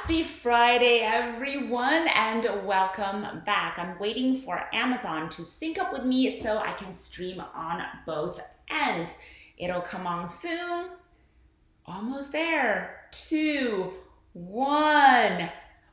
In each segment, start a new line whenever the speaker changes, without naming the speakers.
Happy Friday, everyone, and welcome back. I'm waiting for Amazon to sync up with me so I can stream on both ends. It'll come on soon. Almost there. 2, 1.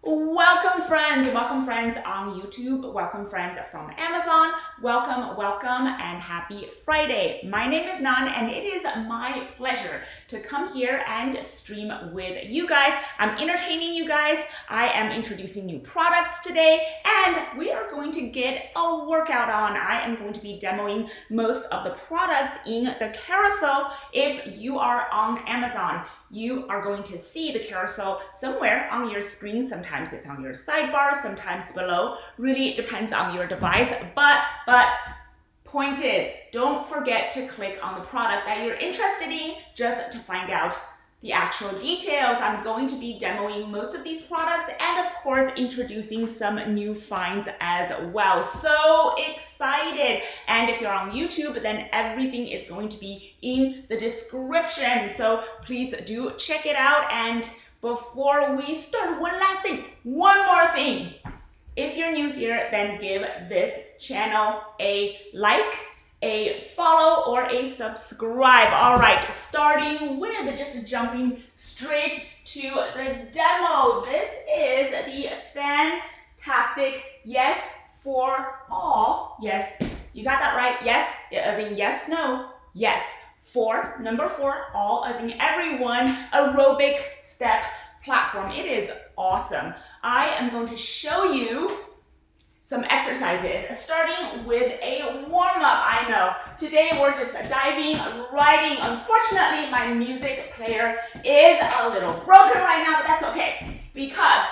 Welcome friends on YouTube. Welcome friends from Amazon. Welcome, and happy Friday. My name is Nan, and it is my pleasure to come here and stream with you guys. I'm entertaining you guys. I am introducing new products today, and we are going to get a workout on. I am going to be demoing most of the products in the carousel. If you are on Amazon, you are going to see the carousel somewhere on your screen. Sometimes it's on your sidebar, sometimes below. Really depends on your device. But point is, don't forget to click on the product that you're interested in just to find out the actual details. I'm going to be demoing most of these products and of course introducing some new finds as well. So excited. And if you're on YouTube, then everything is going to be in the description. So please do check it out. And before we start, one more thing. If you're new here, then give this channel a like, a follow, or a subscribe. All right, starting with just jumping straight to the demo. This is the fantastic Yes for All. Yes, you got that right. Yes, as in yes, no, yes. For, number 4, all as in everyone, aerobic step platform. It is awesome. I am going to show you some exercises, starting with a warm-up. I know, today we're just diving right in. Unfortunately, my music player is a little broken right now, but that's okay, because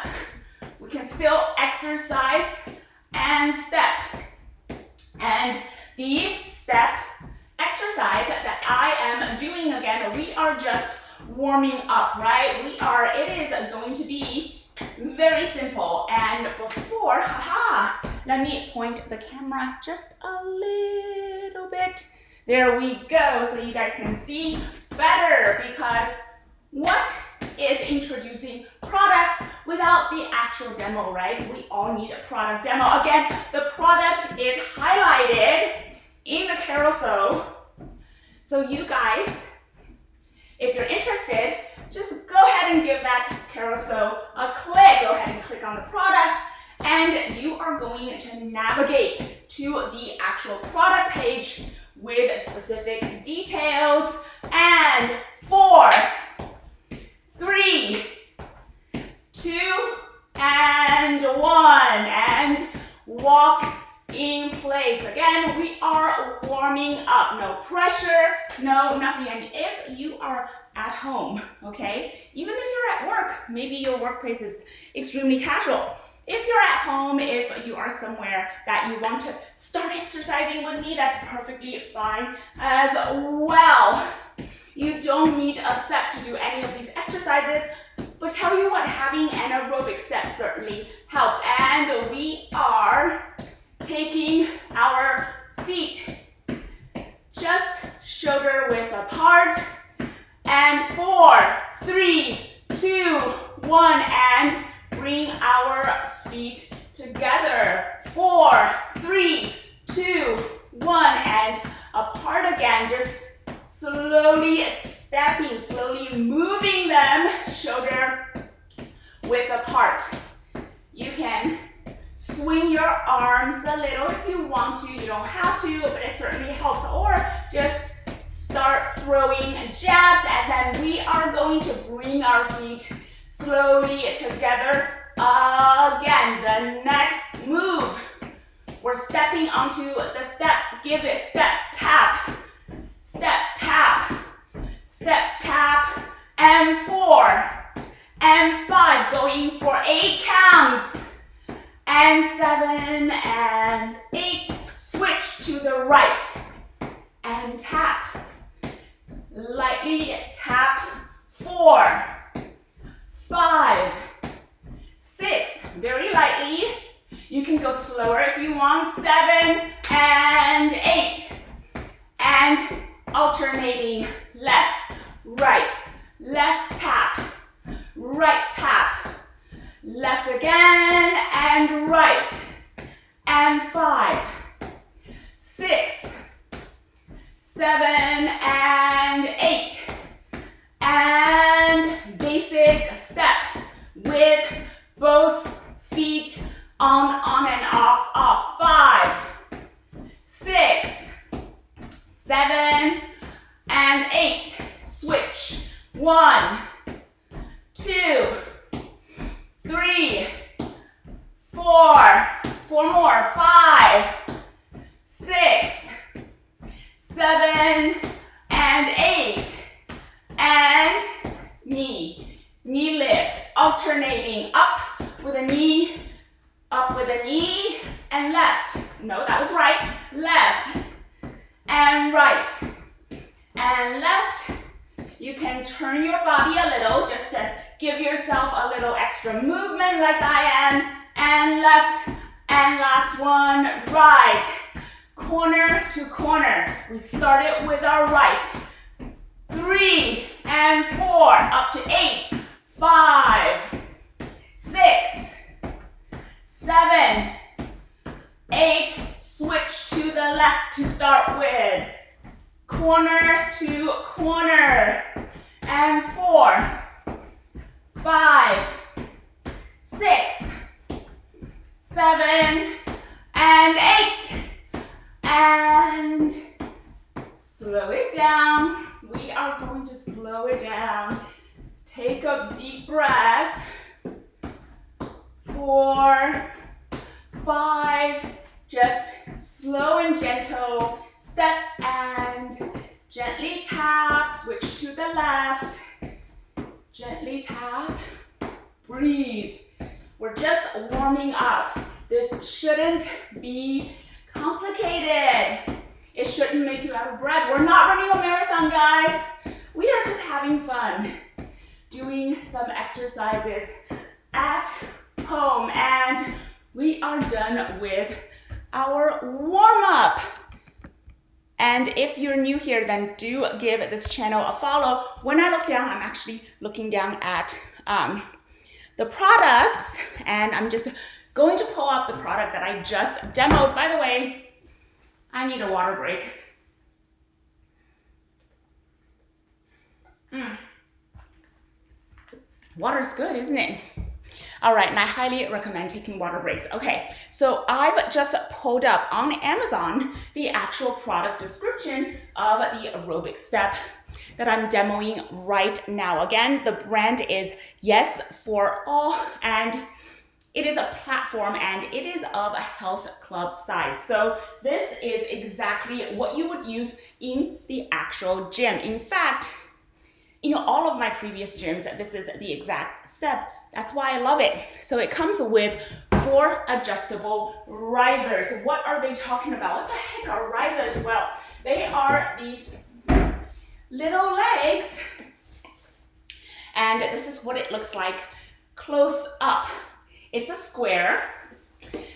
we can still exercise and step. And the step exercise that I am doing, again, we are just warming up, right? It is going to be very simple. And before, let me point the camera just a little bit. There we go, so you guys can see better, because what is introducing products without the actual demo, right? We all need a product demo. Again, the product is highlighted in the carousel. So you guys, if you're interested, just go ahead and give that carousel a click. Go ahead and click on the product, and you are going to navigate to the actual product page with specific details. And 4, 3, 2, and 1, and walk in place. Again, we are warming up. No pressure, no nothing. And if you are at home, okay, even if you're at work, maybe your workplace is extremely casual. If you're at home, if you are somewhere that you want to start exercising with me, that's perfectly fine as well. You don't need a set to do any of these exercises, but tell you what, having an aerobic step certainly helps. And we are taking our feet just shoulder width apart. And 4, 3, 2, 1, and bring our feet together. 4, 3, 2, 1, and apart again. Just slowly stepping, slowly moving them shoulder width apart. You can swing your arms a little if you want to. You don't have to, but it certainly helps. Or just start throwing jabs, and then we are going to bring our feet slowly together again. The next move, we're stepping onto the step. Give it step, tap, step, tap, step, tap, and 4, and 5, going for 8 counts, and 7, and 8, switch to the right, and tap, lightly tap, 4, 5, 6, very lightly. You can go slower if you want, 7, and 8, and alternating left, right tap, again, and right, and 5, 6, 7, and 8, and basic step with both feet on and off, 5, 6, 7, and 8, switch, 1, 2, 3, 4, 4 more, 5, 6, 7, and 8, and knee lift, alternating up with a knee, up with a knee, and left. No, that was right. Left, and right, and left. You can turn your body a little just to give yourself a little extra movement like I am, and left, and last one, right, corner to corner. We started with our right, 3 and 4, up to 8, 5, 6, 7, 8, switch to the left to start with, corner to corner, and 4, 5, 6, 7, and 8, and slow it down. We are going to slow it down. Take a deep breath. 4, 5, just slow and gentle, step and gently tap, switch to the left, gently tap, breathe. We're just warming up. This shouldn't be complicated. It shouldn't make you out of breath. We're not running a marathon, guys. We are just having fun, doing some exercises at home, and we are done with our warm-up. And if you're new here, then do give this channel a follow. When I look down, I'm actually looking down at the products, and I'm just going to pull up the product that I just demoed. By the way, I need a water break. Water's good, isn't it? All right, and I highly recommend taking water breaks. Okay, so I've just pulled up on Amazon the actual product description of the aerobic step that I'm demoing right now. Again, the brand is Yes for All, and it is a platform, and it is of a health club size. So this is exactly what you would use in the actual gym. In fact, in all of my previous gyms, this is the exact step. That's why I love it. So it comes with 4 adjustable risers. What are they talking about? What the heck are risers? Well, they are these little legs, and this is what it looks like close up. It's a square,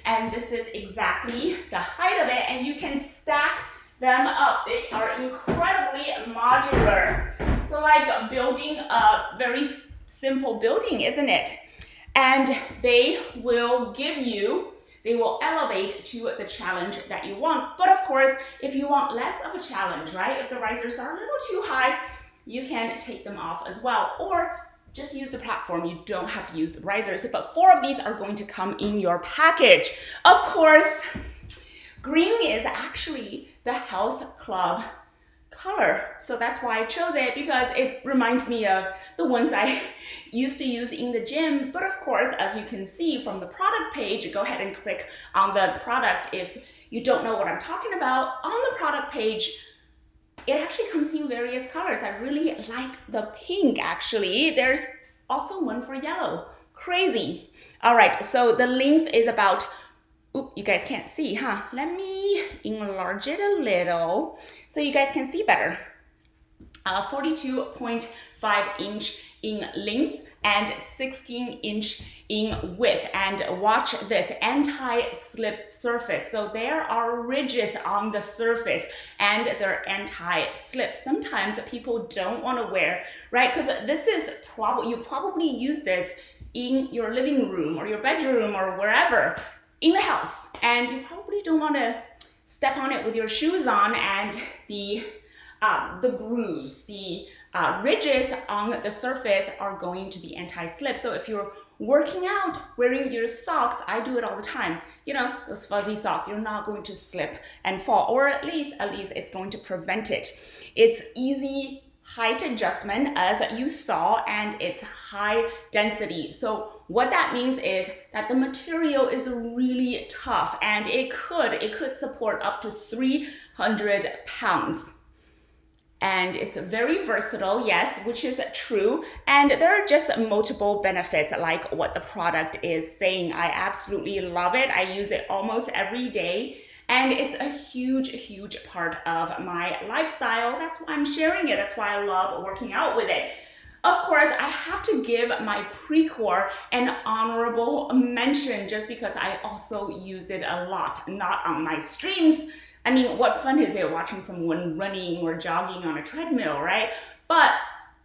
and this is exactly the height of it, and you can stack them up. They are incredibly modular. So like building a very simple building, isn't it? And they will elevate to the challenge that you want. But of course, if you want less of a challenge, right? If the risers are a little too high, you can take them off as well, or just use the platform. You don't have to use the risers, but 4 of these are going to come in your package. Of course, green is actually the health club color. So that's why I chose it, because it reminds me of the ones I used to use in the gym. But of course, as you can see from the product page, go ahead and click on the product if you don't know what I'm talking about. On the product page, it actually comes in various colors. I really like the pink, actually. There's also one for yellow. Crazy. All right, so the length is about, ooh, you guys can't see, huh? Let me enlarge it a little so you guys can see better. 42.5 inch in length and 16 inch in width. And watch this, anti-slip surface. So there are ridges on the surface and they're anti-slip. Sometimes people don't want to wear, right? Because this is you probably use this in your living room or your bedroom or wherever in the house, and you probably don't want to step on it with your shoes on, and the grooves, the ridges on the surface are going to be anti-slip. So if you're working out wearing your socks, I do it all the time, you know, those fuzzy socks, you're not going to slip and fall, or at least it's going to prevent it. It's easy height adjustment as you saw, and it's high density. So what that means is that the material is really tough, and it could support up to 300 pounds. And it's very versatile, yes, which is true. And there are just multiple benefits like what the product is saying. I absolutely love it. I use it almost every day. And it's a huge, huge part of my lifestyle. That's why I'm sharing it. That's why I love working out with it. Of course, I have to give my Precor an honorable mention just because I also use it a lot, not on my streams. I mean, what fun is it watching someone running or jogging on a treadmill, right? But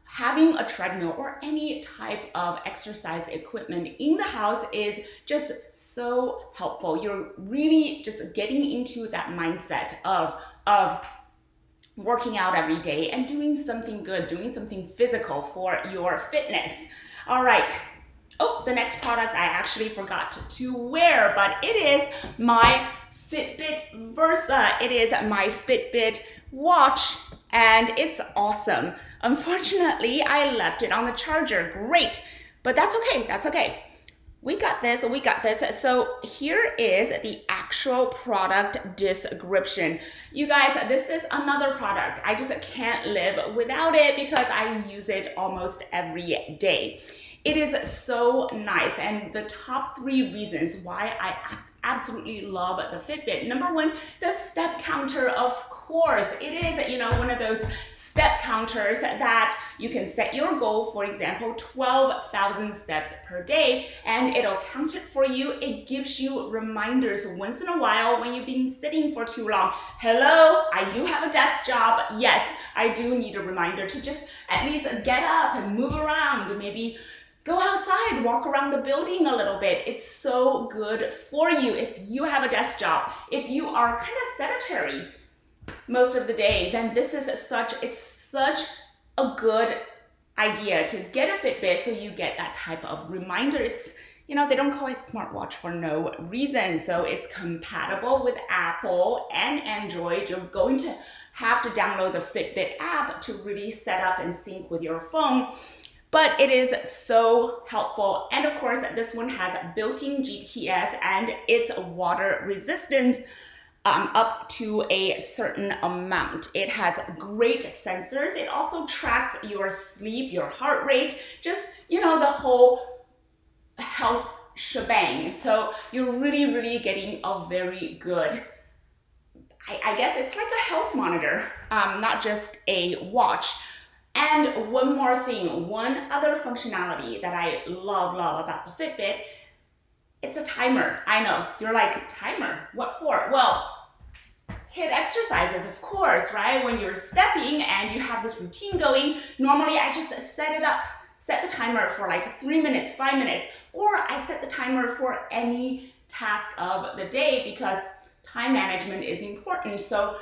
having a treadmill or any type of exercise equipment in the house is just so helpful. You're really just getting into that mindset of working out every day and doing something good, doing something physical for your fitness. All right. Oh, the next product I actually forgot to wear, but it is my Fitbit Versa. It is my Fitbit watch, and it's awesome. Unfortunately, I left it on the charger. Great, but that's okay. That's okay. We got this. So here is the actual product description. You guys, this is another product. I just can't live without it because I use it almost every day. It is so nice, and the top 3 reasons why I absolutely love the Fitbit. Number 1, the step counter, of course. It is, you know, one of those step counters that you can set your goal, for example, 12,000 steps per day, and it'll count it for you. It gives you reminders once in a while when you've been sitting for too long. Hello, I do have a desk job. Yes, I do need a reminder to just at least get up and move around, maybe go outside, walk around the building a little bit. It's so good for you if you have a desk job. If you are kind of sedentary most of the day, then this is such a good idea to get a Fitbit so you get that type of reminder. It's, you know, they don't call it smartwatch for no reason. So it's compatible with Apple and Android. You're going to have to download the Fitbit app to really set up and sync with your phone. But it is so helpful. And of course, this one has built-in GPS, and it's water resistant up to a certain amount. It has great sensors. It also tracks your sleep, your heart rate, just, you know, the whole health shebang. So you're really, really getting a very good, I guess it's like a health monitor, not just a watch. And one more thing, one other functionality that I love about the Fitbit, it's a timer. I know, you're like, timer, what for? Well, HIIT exercises, of course, right? When you're stepping and you have this routine going, normally I just set the timer for like 3 minutes, 5 minutes, or I set the timer for any task of the day because time management is important. So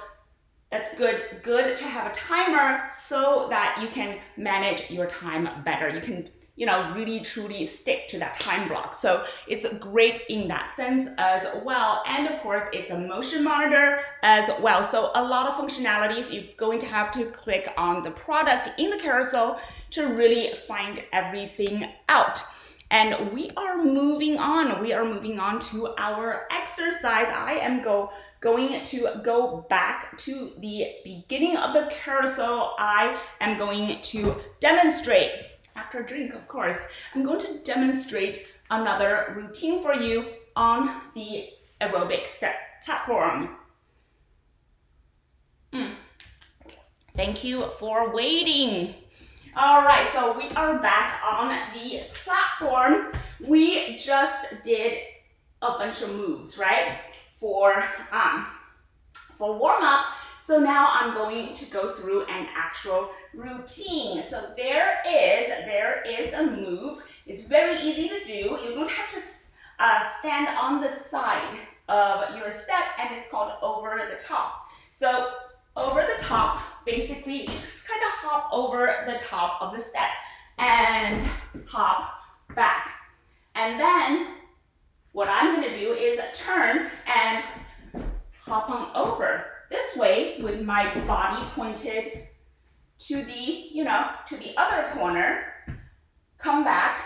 that's good to have a timer so that you can manage your time better. You can, you know, really truly stick to that time block. So it's great in that sense as well. And of course, it's a motion monitor as well. So a lot of functionalities. You're going to have to click on the product in the carousel to really find everything out. And we are moving on. We are moving on to our exercise. I am going to go back to the beginning of the carousel. I am going to demonstrate, after a drink, of course, I'm going to demonstrate another routine for you on the aerobic step platform. Thank you for waiting. All right, so we are back on the platform. We just did a bunch of moves, right? For warm up. So now I'm going to go through an actual routine. So there is a move. It's very easy to do. You don't have to stand on the side of your step, and it's called over the top. So over the top, basically, you just kind of hop over the top of the step and hop back. And then what I'm going to do is turn and hop on over this way with my body pointed to the, to the other corner. Come back,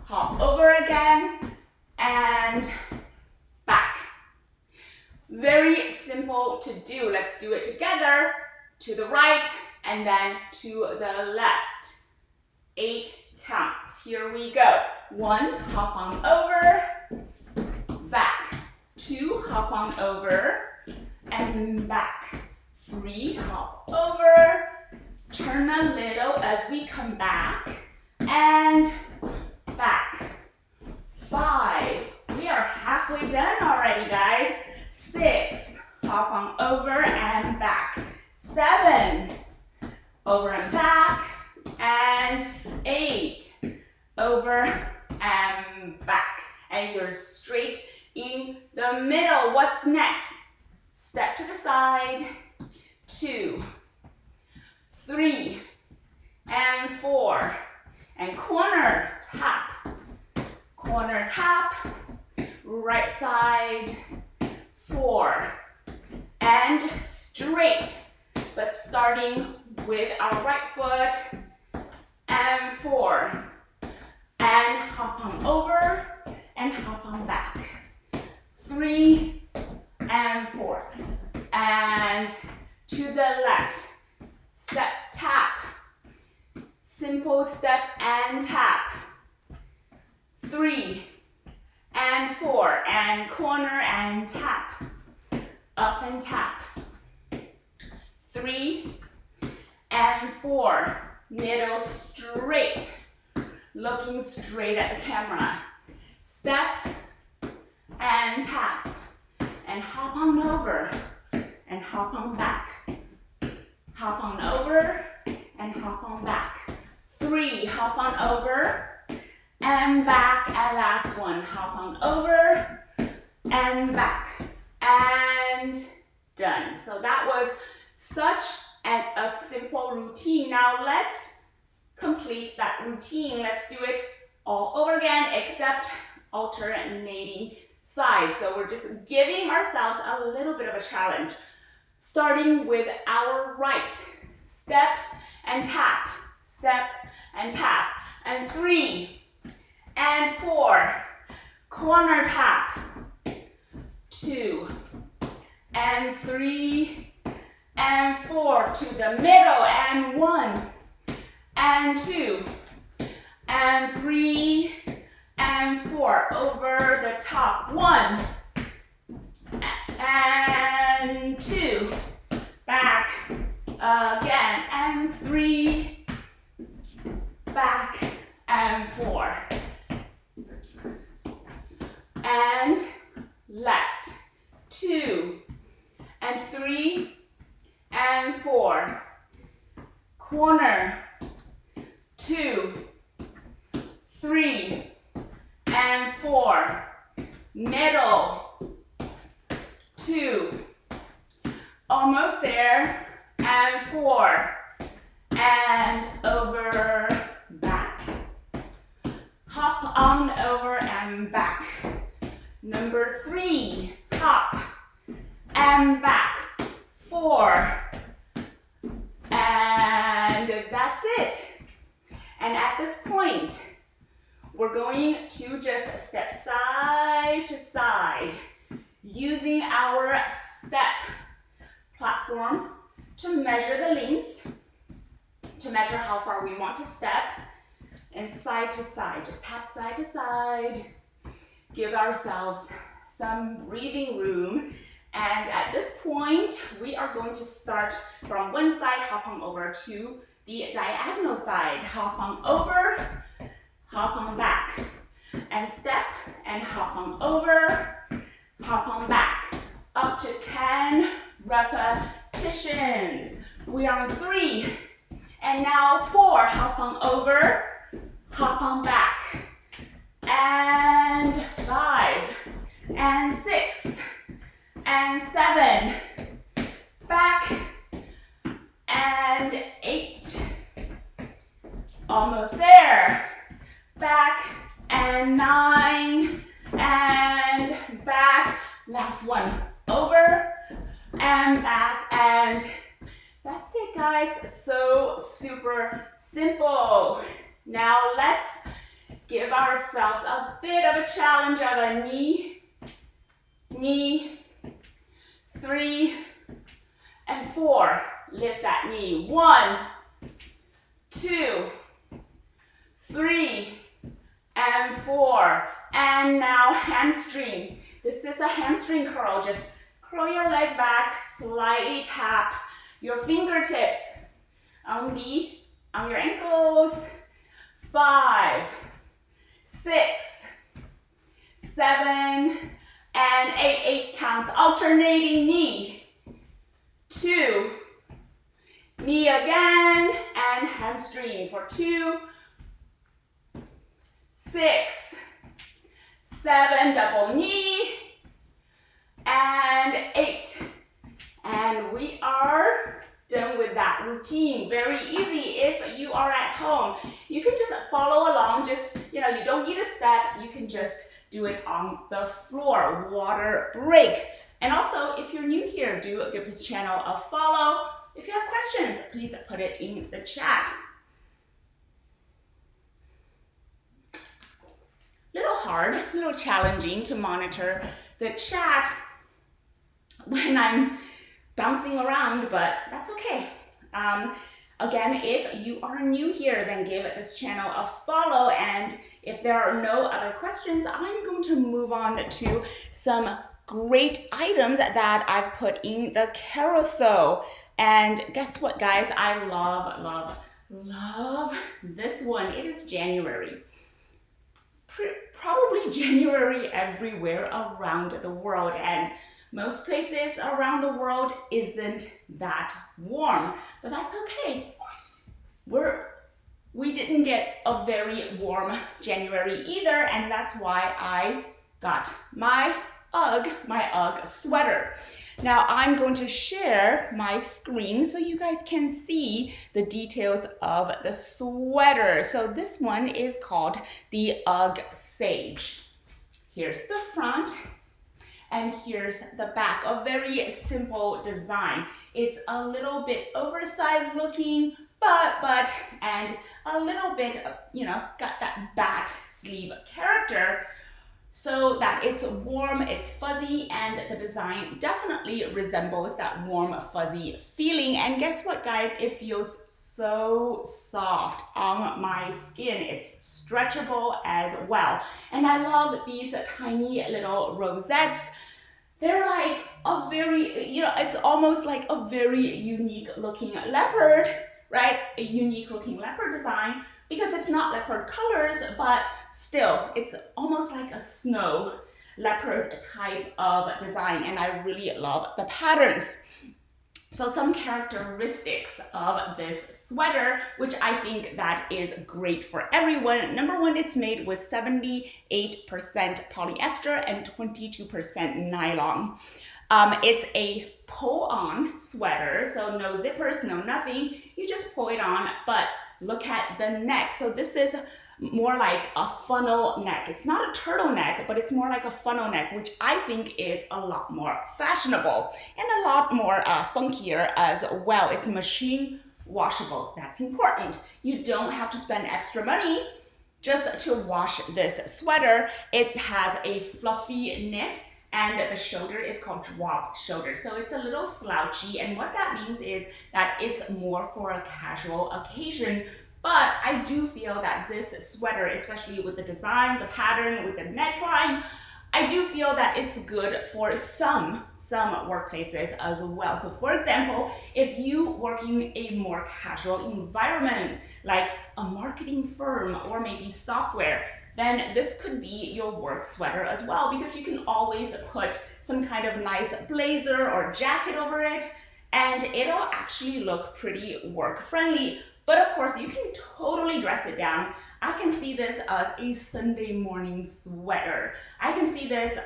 hop over again, and back. Very simple to do. Let's do it together. To the right and then to the left. 8 counts. Here we go. 1, hop on over, back. 2, hop on over, and back. 3, hop over, turn a little as we come back, and back. 5, we are halfway done already, guys. 6, hop on over and back. 7, over and back, and 8, over and back. And you're straight in the middle. What's next? Step to the side, 2, 3, and 4, and corner tap, right side, 4, and straight, but starting with our right foot, and 4, and hop on over, and hop on back, 3, and 4, and to the left, step, tap, simple step and tap, 3, and 4, and corner and tap, up and tap, 3, and 4, middle straight, looking straight at the camera, step and tap, and hop on over, and hop on back, hop on over, and hop on back, 3, hop on over, and back, and last one, hop on over, and back, and done. So that was such a simple routine. Now let's complete that routine. Let's do it all over again, except alternating sides. So we're just giving ourselves a little bit of a challenge. Starting with our right, step and tap, and 3, and 4, corner tap, 2, and 3, and 4, to the middle, and 1, and 2, and 3, and 4, over the top, 1, and 2, back, again, and 3, back, and 4, and left, 2, and 3, and 4, corner, 2, 3, and 4, middle, 2, almost there, and 4, and over, back, hop on over and back, number 3, hop, and back, 4, and that's it. And at this point, we're going to just step side to side using our step platform to measure the length, to measure how far we want to step, and side to side, just tap side to side, give ourselves some breathing room. And at this point, we are going to start from one side, hop on over to the diagonal side, hop on over, hop on back, and step, and hop on over, hop on back, up to 10 repetitions. We are on 3, And now 4, hop on over, hop on back. And 5, and 6, and 7, back, and 8. Almost there. Back, and 9, and back. Last one. Over, and back, and that's it, guys. So super simple. Now let's give ourselves a bit of a challenge of a knee, 3, and 4. Lift that knee. 1, 2, 3, and 4. And now hamstring. This is a hamstring curl. Just curl your leg back, slightly tap your fingertips on your ankles. 5, 6, 7, and 8. 8 counts. Alternating knee. 2, knee again, and hamstring for 2, 6, 7, double knee, and 8. And we are done with that routine. Very easy if you are at home. You can just follow along. Just, you don't need a step. You can just do it on the floor. Water break. And also, if you're new here, do give this channel a follow. If you have questions, please put it in the chat. Little hard, little challenging to monitor the chat when I'm bouncing around, but that's okay. Again, if you are new here, then give this channel a follow. And if there are no other questions, I'm going to move on to some great items that I've put in the carousel. And guess what, guys? I love this one. It is January. Probably January everywhere around the world, and most places around the world isn't that warm, but that's okay. We didn't get a very warm January either, and that's why I got my UGG sweater. Now I'm going to share my screen so you guys can see the details of the sweater. So this one is called the UGG Sage. Here's the front and here's the back. A very simple design. It's a little bit oversized looking, but and a little bit, got that bat sleeve character, so that it's warm, it's fuzzy, and the design definitely resembles that warm, fuzzy feeling. And guess what, guys? It feels so soft on my skin. It's stretchable as well. And I love these tiny little rosettes. They're like a very, it's almost like a very unique looking leopard, right? A unique looking leopard design, because it's not leopard colors, but still, it's almost like a snow leopard type of design, and I really love the patterns. So some characteristics of this sweater, which I think that is great for everyone. Number one, it's made with 78% polyester and 22% nylon. It's a pull-on sweater, so no zippers, no nothing. You just pull it on, but look at the neck. So this is more like a funnel neck. It's not a turtleneck, but it's more like a funnel neck, which I think is a lot more fashionable and a lot more funkier as well. It's machine washable. That's important. You don't have to spend extra money just to wash this sweater. It has a fluffy knit, and the shoulder is called drop shoulder. So it's a little slouchy, and what that means is that it's more for a casual occasion. But I do feel that this sweater, especially with the design, the pattern, with the neckline, I do feel that it's good for some workplaces as well. So for example, if you work in a more casual environment, like a marketing firm or maybe software, then this could be your work sweater as well, because you can always put some kind of nice blazer or jacket over it, and it'll actually look pretty work friendly. But of course, you can totally dress it down. I can see this as a Sunday morning sweater. I can see this,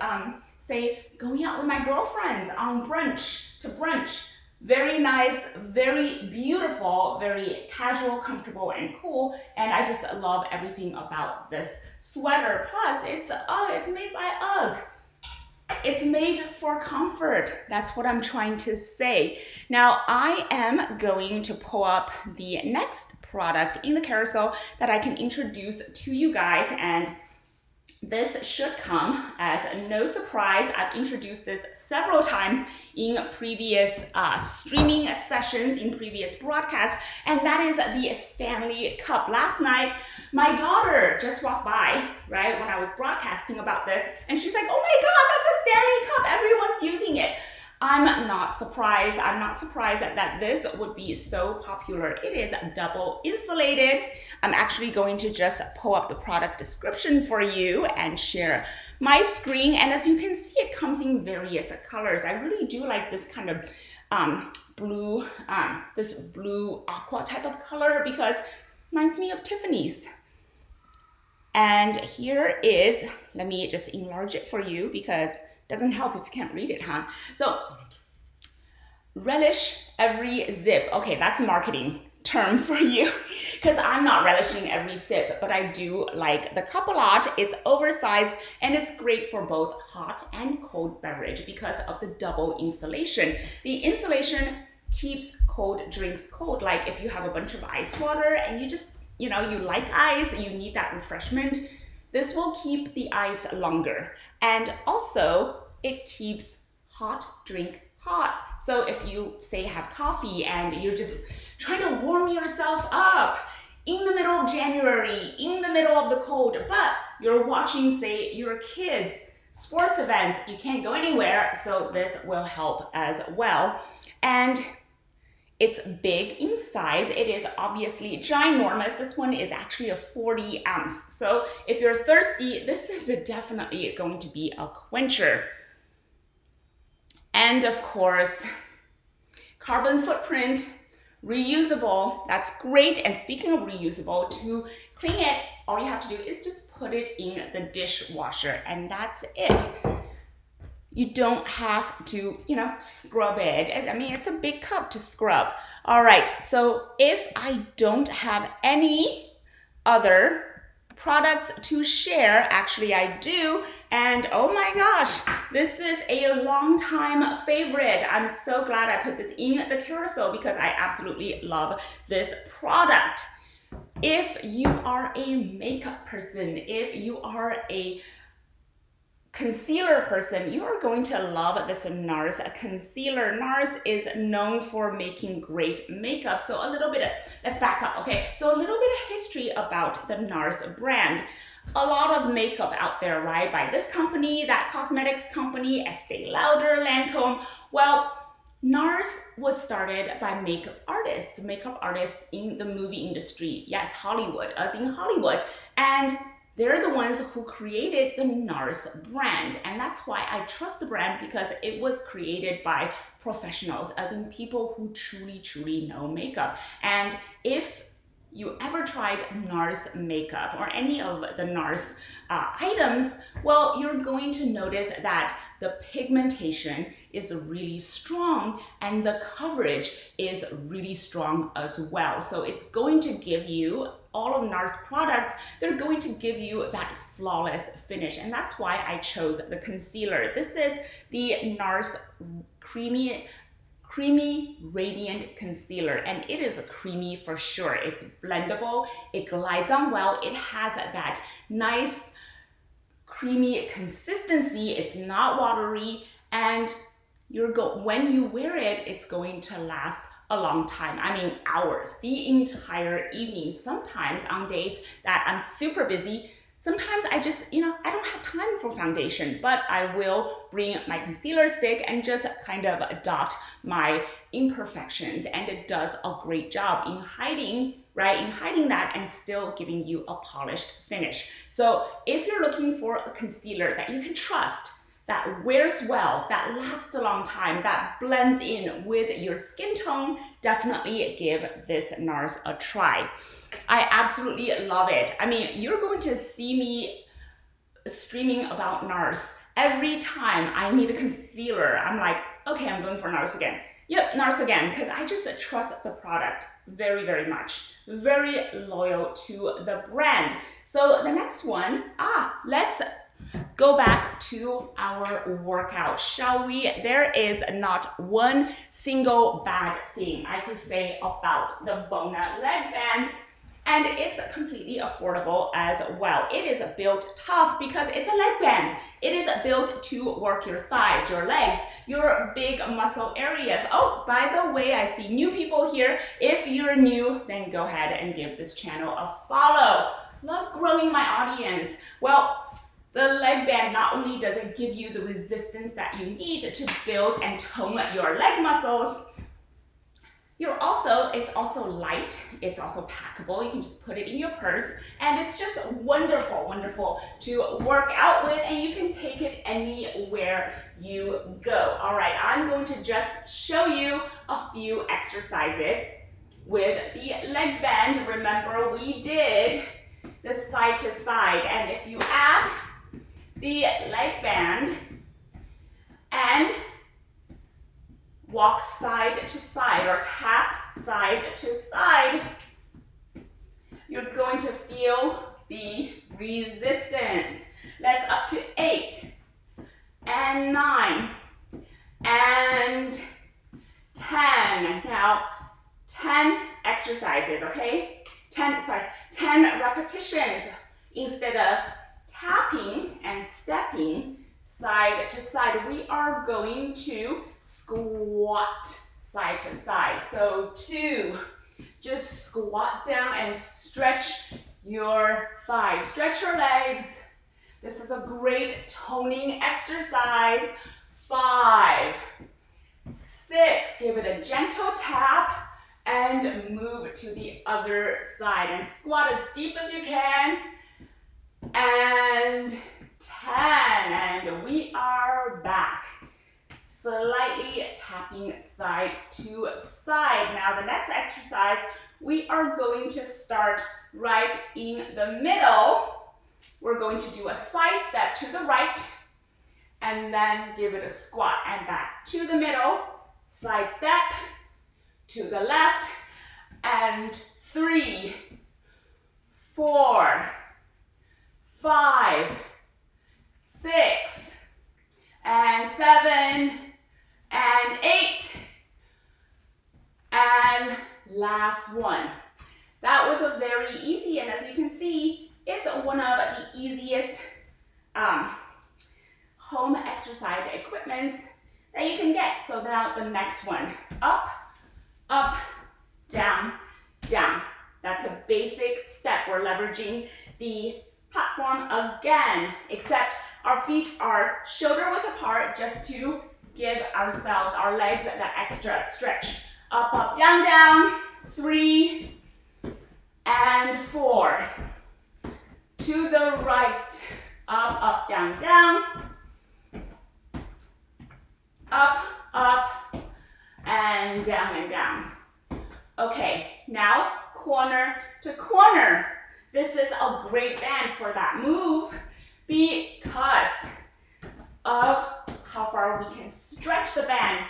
say, going out with my girlfriends on brunch. Very nice, very beautiful, very casual, comfortable, and cool. And I just love everything about this sweater. Plus, it's made by UGG. It's made for comfort. That's what I'm trying to say. Now, I am going to pull up the next product in the carousel that I can introduce to you guys, and this should come as no surprise. I've introduced this several times in previous streaming sessions, in previous broadcasts, and that is the Stanley Cup. Last night, my daughter just walked by, right, when I was broadcasting about this, and she's like, oh my God, that's a Stanley Cup. Everyone's using it. I'm not surprised. I'm not surprised that this would be so popular. It is double insulated. I'm actually going to just pull up the product description for you and share my screen. And as you can see, it comes in various colors. I really do like this kind of blue, this blue aqua type of color because it reminds me of Tiffany's. And here is, let me just enlarge it for you because doesn't help if you can't read it, huh? So, relish every zip. Okay, that's a marketing term for you because I'm not relishing every sip, but I do like the cup a lot. It's oversized and it's great for both hot and cold beverage because of the double insulation. The insulation keeps cold drinks cold. Like if you have a bunch of ice water and you just, you like ice, you need that refreshment, this will keep the ice longer. And also, it keeps hot drink hot. So if you say have coffee and you're just trying to warm yourself up in the middle of January, in the middle of the cold, but you're watching, say, your kids' sports events, you can't go anywhere, so this will help as well. And it's big in size. It is obviously ginormous. This one is actually a 40 ounce. So if you're thirsty, this is definitely going to be a quencher. And of course, carbon footprint, reusable. That's great. And speaking of reusable, to clean it, all you have to do is just put it in the dishwasher, and that's it. You don't have to, scrub it. I mean, it's a big cup to scrub. All right, so if I don't have any other products to share, actually I do, and oh my gosh, this is a long time favorite. I'm so glad I put this in the carousel because I absolutely love this product. If you are a makeup person, if you are a concealer person, you are going to love this NARS concealer. NARS is known for making great makeup. So let's back up, okay? So a little bit of history about the NARS brand. A lot of makeup out there, right? By this company, that cosmetics company, Estee Lauder, Lancome. Well, NARS was started by makeup artists in the movie industry. Yes, Hollywood, as in Hollywood. And they're the ones who created the NARS brand. And that's why I trust the brand, because it was created by professionals, as in people who truly, truly know makeup. And if you ever tried NARS makeup or any of the NARS items, well, you're going to notice that the pigmentation is really strong and the coverage is really strong as well. So it's going to give you, all of NARS products, they're going to give you that flawless finish. And that's why I chose the concealer. This is the NARS Creamy Radiant Concealer, and it is creamy for sure. It's blendable, it glides on well, it has that nice creamy consistency, it's not watery, and when you wear it, it's going to last a long time. I mean, hours, the entire evening. Sometimes on days that I'm super busy, sometimes I just, I don't have time for foundation, but I will bring my concealer stick and just kind of dot my imperfections. And it does a great job in hiding, right? In hiding that and still giving you a polished finish. So if you're looking for a concealer that you can trust, that wears well, that lasts a long time, that blends in with your skin tone, definitely give this NARS a try. I absolutely love it. I mean, you're going to see me streaming about NARS. Every time I need a concealer, I'm like, okay, I'm going for NARS again. Yep, NARS again, because I just trust the product very, very much. Very loyal to the brand. So the next one, let's go back to our workout, shall we? There is not one single bad thing I could say about the Bona leg band, and it's completely affordable as well. It is built tough because it's a leg band. It is built to work your thighs, your legs, your big muscle areas. Oh, by the way, I see new people here. If you're new, then go ahead and give this channel a follow. Love growing my audience. Well, the leg band, not only does it give you the resistance that you need to build and tone your leg muscles, it's also light, it's also packable. You can just put it in your purse, and it's just wonderful, wonderful to work out with, and you can take it anywhere you go. All right, I'm going to just show you a few exercises with the leg band. Remember, we did the side to side, and if you add the leg band and walk side to side or tap side to side, you're going to feel the resistance. Let's up to 8 and 9 and 10. Now 10 exercises, okay? 10 repetitions. Instead of tapping and stepping side to side, we are going to squat side to side. So 2, just squat down and stretch your thighs, stretch your legs. This is a great toning exercise. 5, 6, give it a gentle tap and move to the other side and squat as deep as you can. And 10, and we are back. Slightly tapping side to side. Now the next exercise, we are going to start right in the middle. We're going to do a side step to the right, and then give it a squat and back to the middle, side step to the left, and 3, 4, 5, 6, and 7, and 8, and last one. That was a very easy, and as you can see, it's one of the easiest home exercise equipments that you can get. So now the next one, up, up, down, down. That's a basic step. We're leveraging the platform again, except our feet are shoulder width apart just to give ourselves, our legs, that extra stretch. Up, up, down, down. 3 and 4. To the right. Up, up, down, down. Up, up, and down. Okay, now corner to corner. This is a great band for that move because of how far we can stretch the band.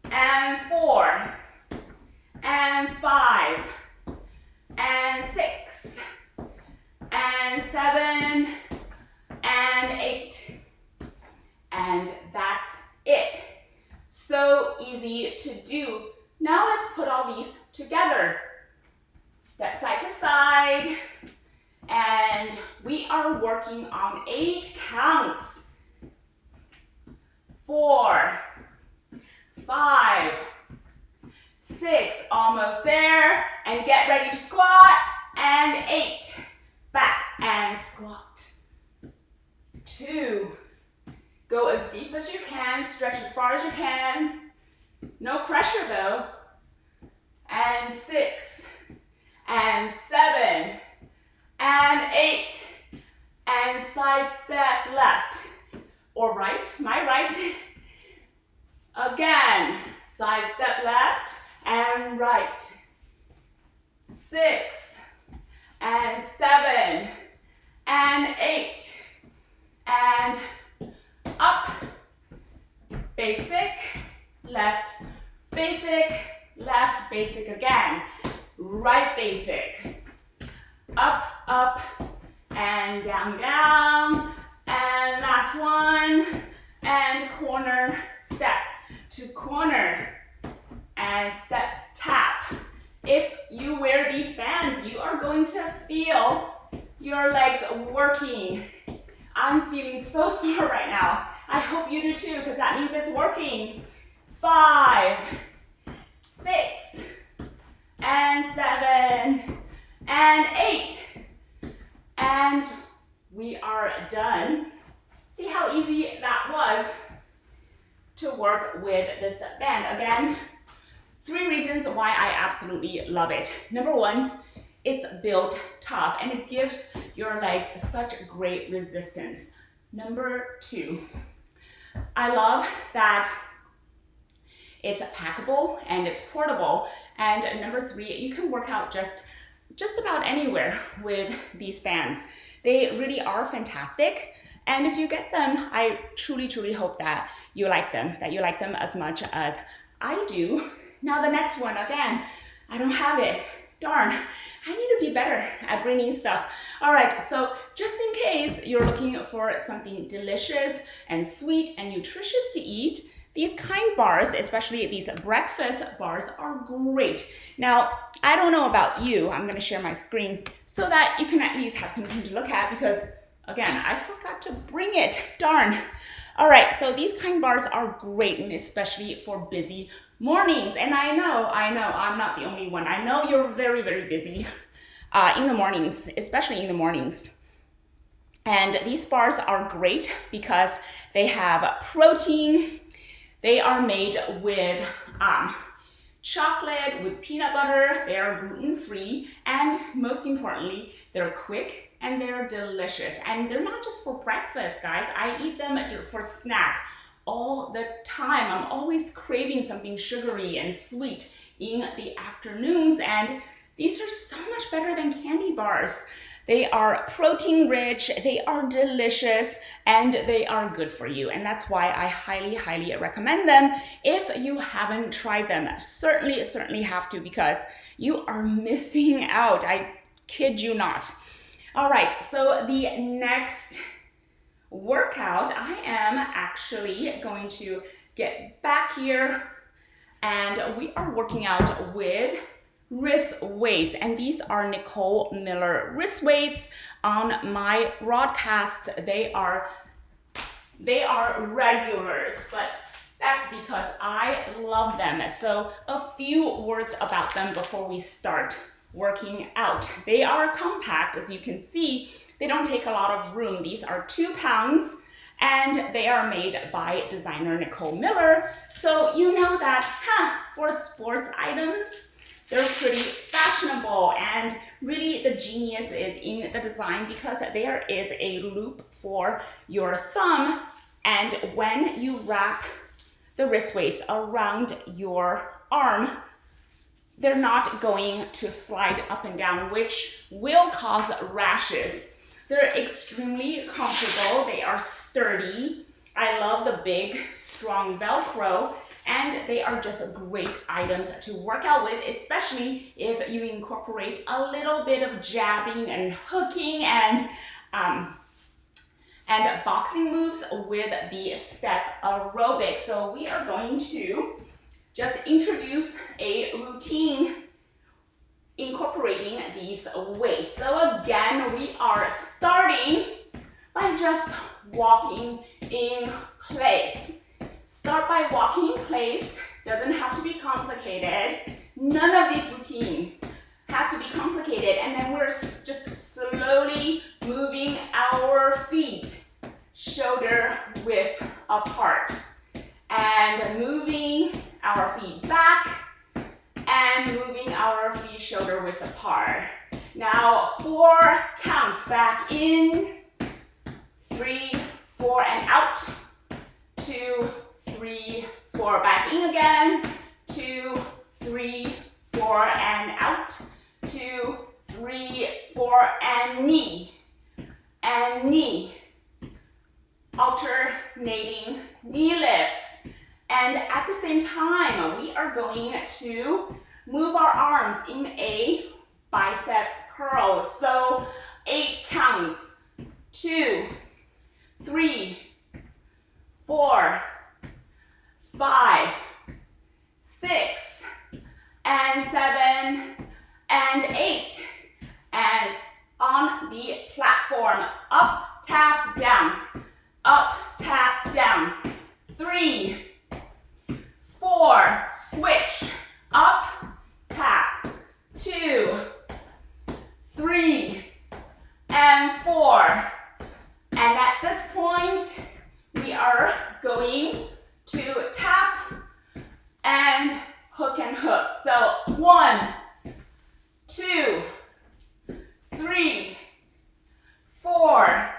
And 4, and 5, and 6, and 7, and 8. And that's it. So easy to do. Now let's put all these together. Step side to side. And we are working on 8 counts. 4, 5, 6, almost there. And get ready to squat. And 8, back and squat. 2, go as deep as you can, stretch as far as you can. No pressure though. And 6, and 7, and 8, and side step left or right, my right. Again, side step left and right. 6 and 7 and 8 and up. Basic, left, basic again. Right basic. Up, up, and down, down. And last one. And corner, step to corner. And step, tap. If you wear these bands, you are going to feel your legs working. I'm feeling so sore right now. I hope you do too, because that means it's working. 5, 6, and 7, and 8. And we are done. See how easy that was to work with this band. Again, 3 reasons why I absolutely love it. Number 1, it's built tough and it gives your legs such great resistance. Number 2, I love that it's packable and it's portable. And number 3, you can work out just about anywhere with these bands. They really are fantastic. And if you get them, I truly hope that you like them as much as I do. Now the next one, again, I don't have it. Darn, I need to be better at bringing stuff. All right, so just in case you're looking for something delicious and sweet and nutritious to eat, these kind bars, especially these breakfast bars, are great. Now, I don't know about you. I'm gonna share my screen so that you can at least have something to look at because, again, I forgot to bring it, darn. All right, so these kind bars are great, and especially for busy mornings. And I know, I'm not the only one. I know you're very busy in the mornings, especially in the mornings. And these bars are great because they have protein. They are made with chocolate, with peanut butter. They are gluten-free, and most importantly, they're quick and they're delicious. And they're not just for breakfast, guys. I eat them for snack all the time. I'm always craving something sugary and sweet in the afternoons, and these are so much better than candy bars. They are protein rich, they are delicious, and they are good for you. And that's why I highly recommend them. If you haven't tried them, certainly have to, because you are missing out. I kid you not. All right, so the next workout, I am actually going to get back here, and we are working out with wrist weights, and these are Nicole Miller wrist weights. On my broadcasts, they are regulars, but that's because I love them. So a few words about them before we start working out. They are compact, as you can see. They don't take a lot of room. These are 2 pounds, and they are made by designer Nicole Miller. So you know that, for sports items, they're pretty fashionable, and really the genius is in the design because there is a loop for your thumb, and when you wrap the wrist weights around your arm, they're not going to slide up and down, which will cause rashes. They're extremely comfortable. They are sturdy. I love the big, strong Velcro, and they are just great items to work out with, especially if you incorporate a little bit of jabbing and hooking and boxing moves with the step aerobics. So we are going to just introduce a routine incorporating these weights. So again, we are starting by just walking in place. Start by walking in place. Doesn't have to be complicated. None of this routine has to be complicated. And then we're just slowly moving our feet shoulder width apart, and moving our feet back, and moving our feet shoulder width apart. Now 4 counts back in, 3, 4, and out. knee, alternating knee lifts. And at the same time, we are going to move our arms in a bicep curl. So 8 counts. 2, 3, 4, 5, 6, and 7, and 8. And on the platform, up, tap, down. Up, tap, down. 3, 4, switch. Up, tap. 2, 3, and 4. And at this point, we are going to tap and hook. So 1, 2, 3, 4,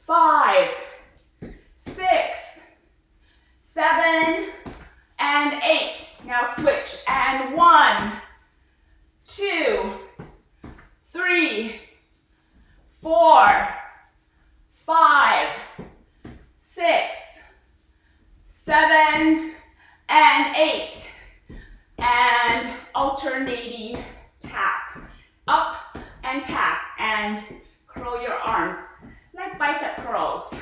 5, 6, 7, and 8. Now switch. And 1, 2, 3, 4, 5, 6, 7, and 8. And alternating tap. Up and tap. And curl your arms like bicep curls.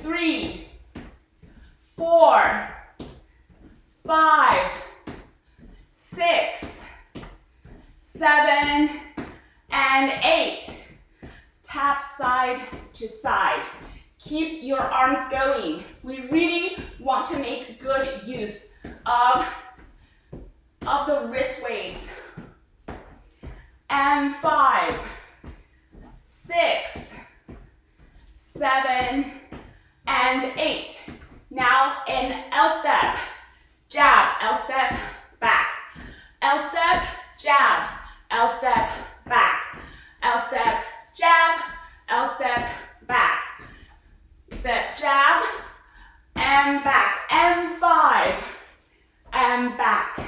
3, 4, 5, 6, 7, and 8. Tap side to side. Keep your arms going. We really want to make good use of the wrist weights. And 5, 6, 7, and 8. Now in L step, jab, L step, back. L step, jab, L step, back. L step, jab, L step, back. Step, jab, and back. And 5, and back.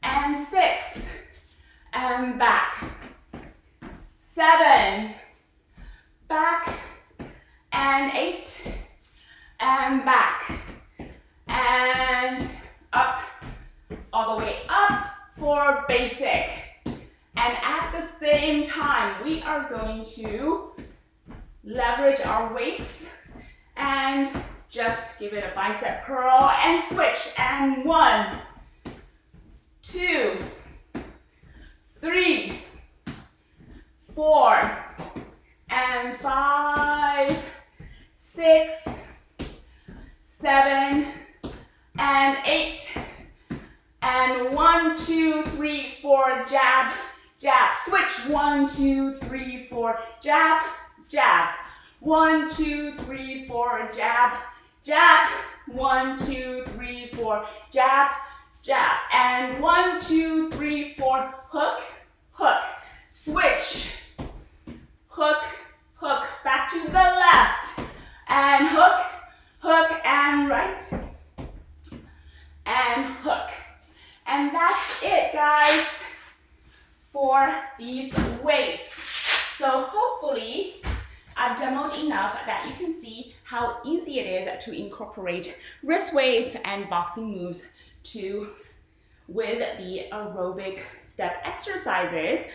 And 6, and back. 7, back. And 8, and back. And up, all the way up for basic. And at the same time, we are going to leverage our weights and just give it a bicep curl and switch. And 1, 2, 3, 4, and 5, 6, 7, and 8. And 1, 2, 3, 4, jab, jab. Switch. 1, 2, 3, 4, jab, jab. 1, 2, 3, 4, jab, jab. 1, 2, 3, 4, jab, jab. And 1, 2, 3, 4, hook, hook. Switch. Hook, hook. Back to the left. And hook, hook, and right. And hook. And that's it, guys, for these weights. So hopefully I've demoed enough that you can see how easy it is to incorporate wrist weights and boxing moves with the aerobic step exercises.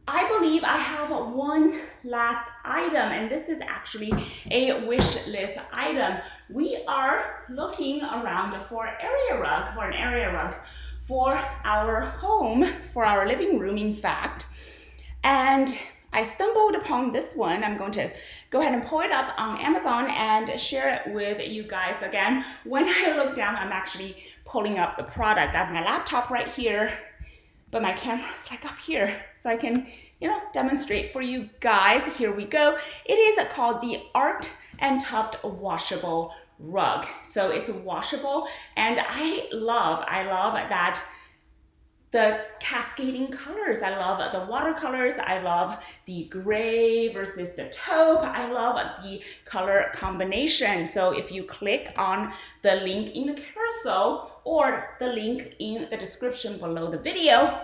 I believe I have one last item, and this is actually a wish list item. We are looking around for an area rug for our home, for our living room, in fact. And I stumbled upon this one. I'm going to go ahead and pull it up on Amazon and share it with you guys. Again, when I look down, I'm actually pulling up the product. I have my laptop right here, but my camera's like up here, so I can, demonstrate for you guys. Here we go. It is called the Art and Tuft Washable Rug. So it's washable, and I love that the cascading colors. I love the watercolors. I love the gray versus the taupe. I love the color combination. So if you click on the link in the carousel or the link in the description below the video,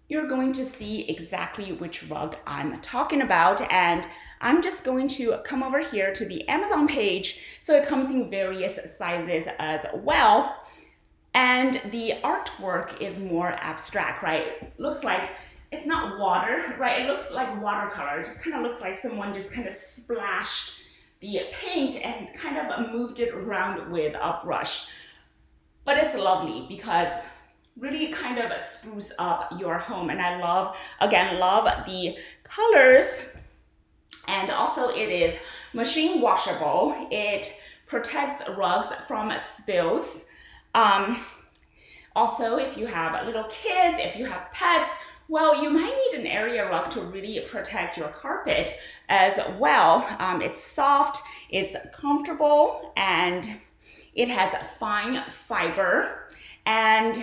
you're going to see exactly which rug I'm talking about. And I'm just going to come over here to the Amazon page. So it comes in various sizes as well. And the artwork is more abstract, right? It looks like it's not water, right? It looks like watercolor. It just kind of looks like someone just kind of splashed the paint and kind of moved it around with a brush. But it's lovely because really kind of spruce up your home. And I love the colors. And also it is machine washable. It protects rugs from spills. Also, if you have little kids, if you have pets, well, you might need an area rug to really protect your carpet as well. It's soft, it's comfortable, and it has fine fiber, and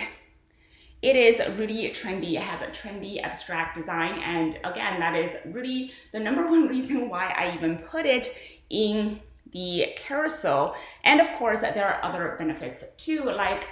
it is really trendy. It has a trendy abstract design, and again, that is really the number one reason why I even put it in the carousel. And of course, there are other benefits too, like,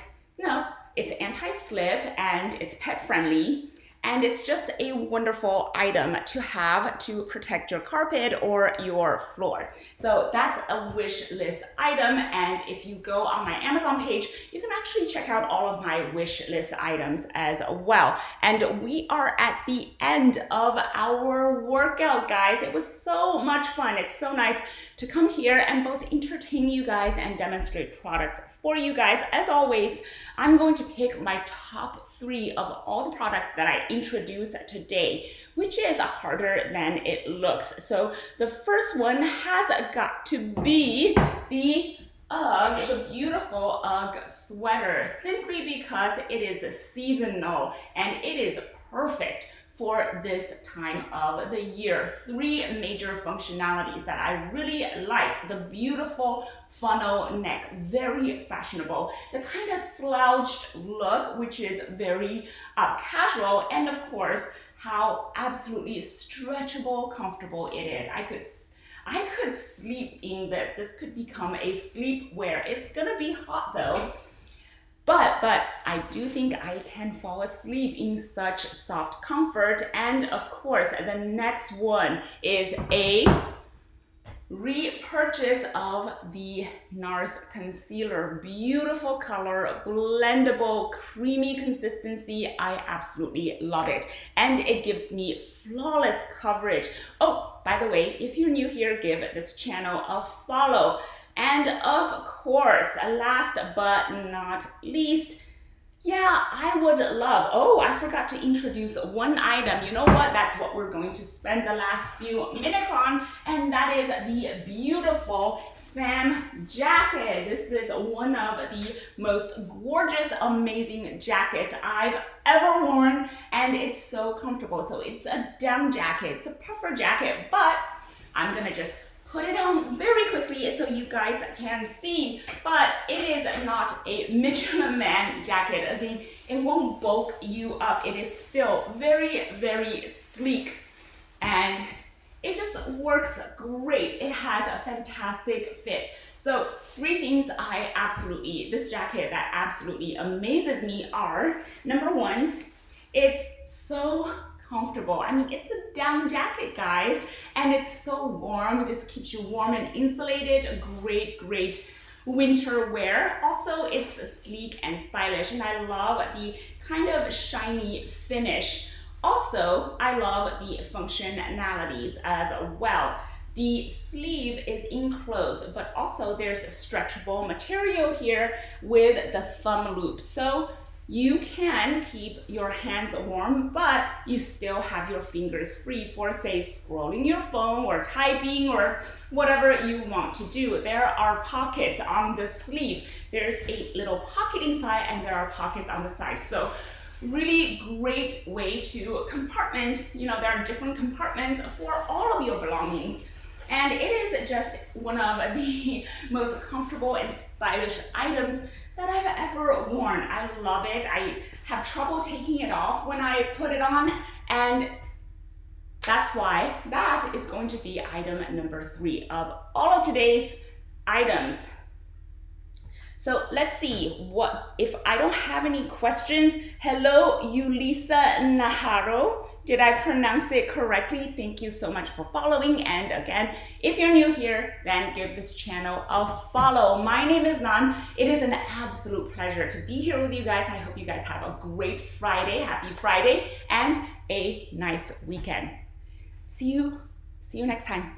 it's anti-slip and it's pet friendly. And it's just a wonderful item to have to protect your carpet or your floor. So that's a wish list item. And if you go on my Amazon page, you can actually check out all of my wish list items as well. And we are at the end of our workout, guys. It was so much fun. It's so nice to come here and both entertain you guys and demonstrate products for you guys. As always, I'm going to pick my top 3 of all the products that I introduced today, which is harder than it looks. So the first one has got to be the UGG, the beautiful UGG sweater, simply because it is seasonal and it is perfect for this time of the year. 3 major functionalities that I really like. The beautiful funnel neck, very fashionable. The kind of slouched look, which is very casual. And of course, how absolutely stretchable, comfortable it is. I could sleep in this. This could become a sleepwear. It's gonna be hot though. But I do think I can fall asleep in such soft comfort. And of course, the next one is a repurchase of the NARS concealer. Beautiful color, blendable, creamy consistency. I absolutely love it. And it gives me flawless coverage. Oh, by the way, if you're new here, give this channel a follow. And of course, last but not least, I would love, I forgot to introduce one item. You know what? That's what we're going to spend the last few minutes on, and that is the beautiful Sam jacket. This is one of the most gorgeous, amazing jackets I've ever worn, and it's so comfortable. So it's a down jacket, it's a puffer jacket, but I'm gonna just put it on very quickly so you guys can see, but it is not a Michelin Man jacket, as in it won't bulk you up. It is still very, very sleek, and it just works great. It has a fantastic fit. So 3 things this jacket that absolutely amazes me are, number 1, it's so comfortable. I mean, it's a down jacket, guys, and it's so warm. It just keeps you warm and insulated. Great winter wear. Also, it's sleek and stylish, and I love the kind of shiny finish. Also, I love the functionalities as well. The sleeve is enclosed, but also there's a stretchable material here with the thumb loop. So you can keep your hands warm, but you still have your fingers free for, say, scrolling your phone or typing or whatever you want to do. There are pockets on the sleeve. There's a little pocket inside, and there are pockets on the side. So really great way to compartment. There are different compartments for all of your belongings. And it is just one of the most comfortable and stylish items that I've ever worn. I love it. I have trouble taking it off when I put it on, and that's why that is going to be item number 3 of all of today's items. So let's see if I don't have any questions. Hello, Yulisa Naharo. Did I pronounce it correctly? Thank you so much for following. And again, if you're new here, then give this channel a follow. My name is Nan. It is an absolute pleasure to be here with you guys. I hope you guys have a great Friday, happy Friday, and a nice weekend. See you next time.